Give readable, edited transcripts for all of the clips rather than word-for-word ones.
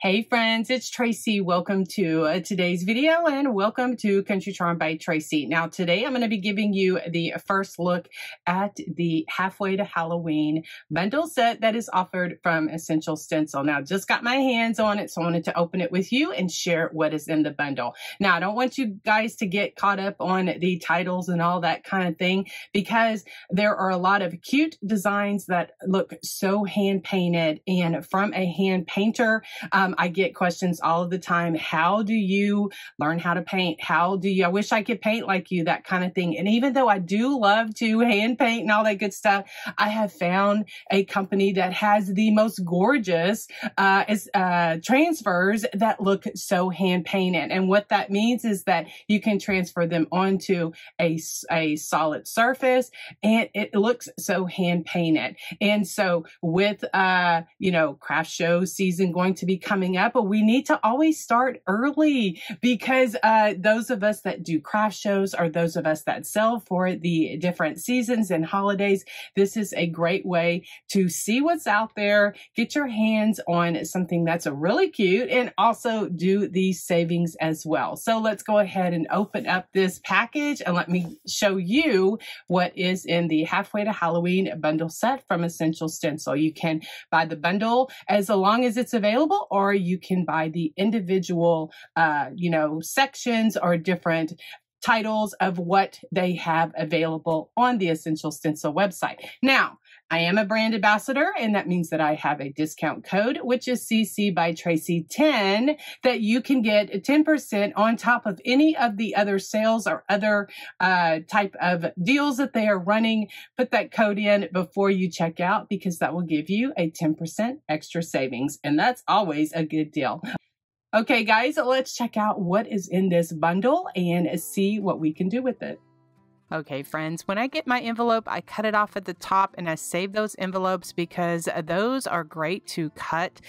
Hey friends, it's Tracy. Welcome to today's video and welcome to Country Charm by Tracy. Now today I'm going to be giving you the first look at the Halfway to Halloween bundle set that is offered from Essential Stencil. Now just got my hands on it, so I wanted to open it with you and share what is in the bundle. Now I don't want you guys to get caught up on the titles and all that kind of thing because there are a lot of cute designs that look so hand painted and from a hand painter. I get questions all of the time. How do you learn how to paint? I wish I could paint like you, that kind of thing. And even though I do love to hand paint and all that good stuff, I have found a company that has the most gorgeous transfers that look so hand painted. And what that means is that you can transfer them onto a solid surface and it looks so hand painted. And so with, craft show season going to be coming up, but we need to always start early because those of us that do craft shows or those of us that sell for the different seasons and holidays, this is a great way to see what's out there, get your hands on something that's really cute, and also do these savings as well. So let's go ahead and open up this package and let me show you what is in the Halfway to Halloween bundle set from Essential Stencil. You can buy the bundle as long as it's available, or you can buy the individual, sections or different titles of what they have available on the Essential Stencil website. Now, I am a brand ambassador, and that means that I have a discount code, which is CC by Tracy 10, that you can get 10% on top of any of the other sales or other type of deals that they are running. Put that code in before you check out because that will give you a 10% extra savings, and that's always a good deal. Okay, guys, let's check out what is in this bundle and see what we can do with it. Okay, friends, when I get my envelope, I cut it off at the top and I save those envelopes because those are great to cut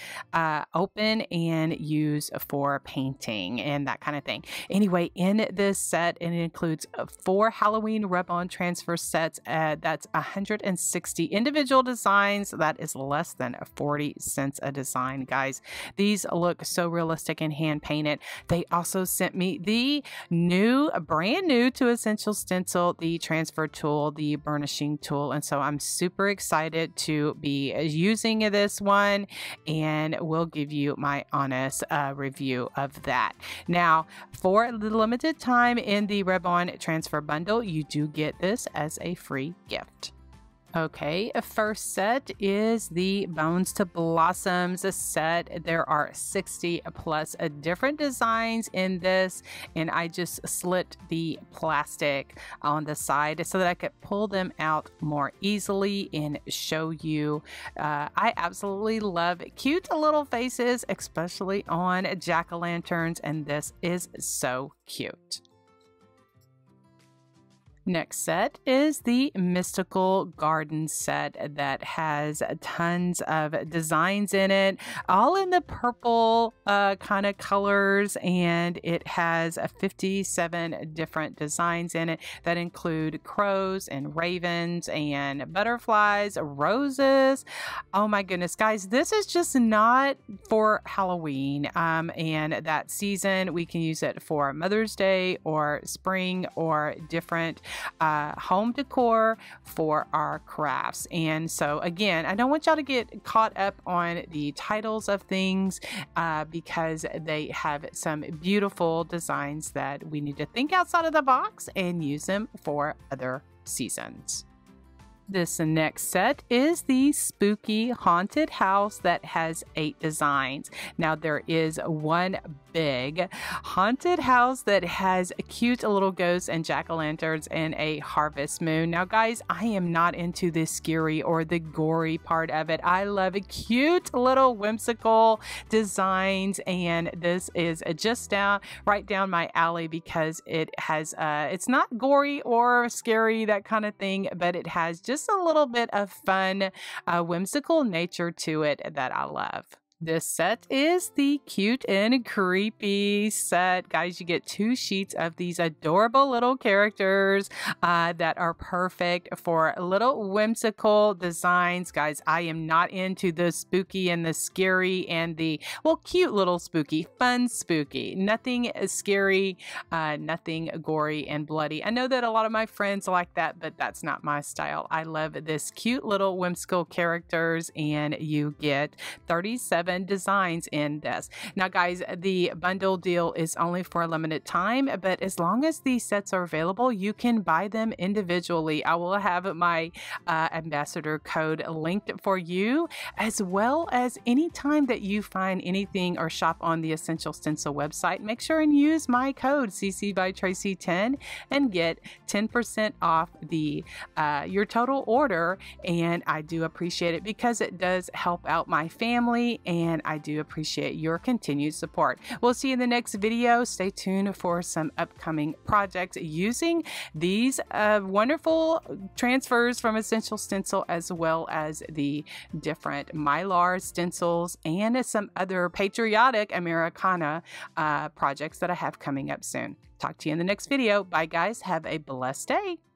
open and use for painting and that kind of thing. Anyway, in this set, it includes 4 Halloween rub-on transfer sets. That's 160 individual designs. That is less than 40 cents a design, guys. These look so realistic and hand painted. They also sent me the brand new to Essential Stencil, the transfer tool, the burnishing tool. And so I'm super excited to be using this one and will give you my honest review of that. Now, for the limited time in the rub-on transfer bundle, you do get this as a free gift. Okay, first set is the Bones to Blossoms set. There are 60 plus different designs in this, and I just slit the plastic on the side so that I could pull them out more easily and show you. I absolutely love cute little faces, especially on jack-o'-lanterns, and this is so cute. Next set is the Mystical Garden set that has tons of designs in it, all in the purple kind of colors, and it has 57 different designs in it that include crows and ravens and butterflies, roses. Oh my goodness, guys, this is just not for Halloween and that season. We can use it for Mother's Day or spring or different home decor for our crafts. And so again, I don't want y'all to get caught up on the titles of things because they have some beautiful designs that we need to think outside of the box and use them for other seasons. This next set is the Spooky Haunted House that has 8 designs. Now there is one big haunted house that has cute little ghosts and jack-o'-lanterns and a harvest moon. Now guys, I am not into the scary or the gory part of it. I love cute little whimsical designs, and this is just right down my alley because it has it's not gory or scary, that kind of thing, but it has just a little bit of fun whimsical nature to it that I love. This set is the Cute and Creepy set. Guys, you get 2 sheets of these adorable little characters that are perfect for little whimsical designs. Guys, I am not into the spooky and the scary and the, well, cute little spooky, fun spooky. Nothing scary, nothing gory and bloody. I know that a lot of my friends like that, but that's not my style. I love this cute little whimsical characters, and you get 37 designs in this. Now guys, the bundle deal is only for a limited time, but as long as these sets are available, you can buy them individually. I will have my ambassador code linked for you, as well as anytime that you find anything or shop on the Essential Stencil website, make sure and use my code CC by Tracy 10 and get 10% off the your total order. And I do appreciate it because it does help out my family, and I do appreciate your continued support. We'll see you in the next video. Stay tuned for some upcoming projects using these wonderful transfers from Essential Stencil, as well as the different Mylar stencils and some other patriotic Americana projects that I have coming up soon. Talk to you in the next video. Bye guys. Have a blessed day.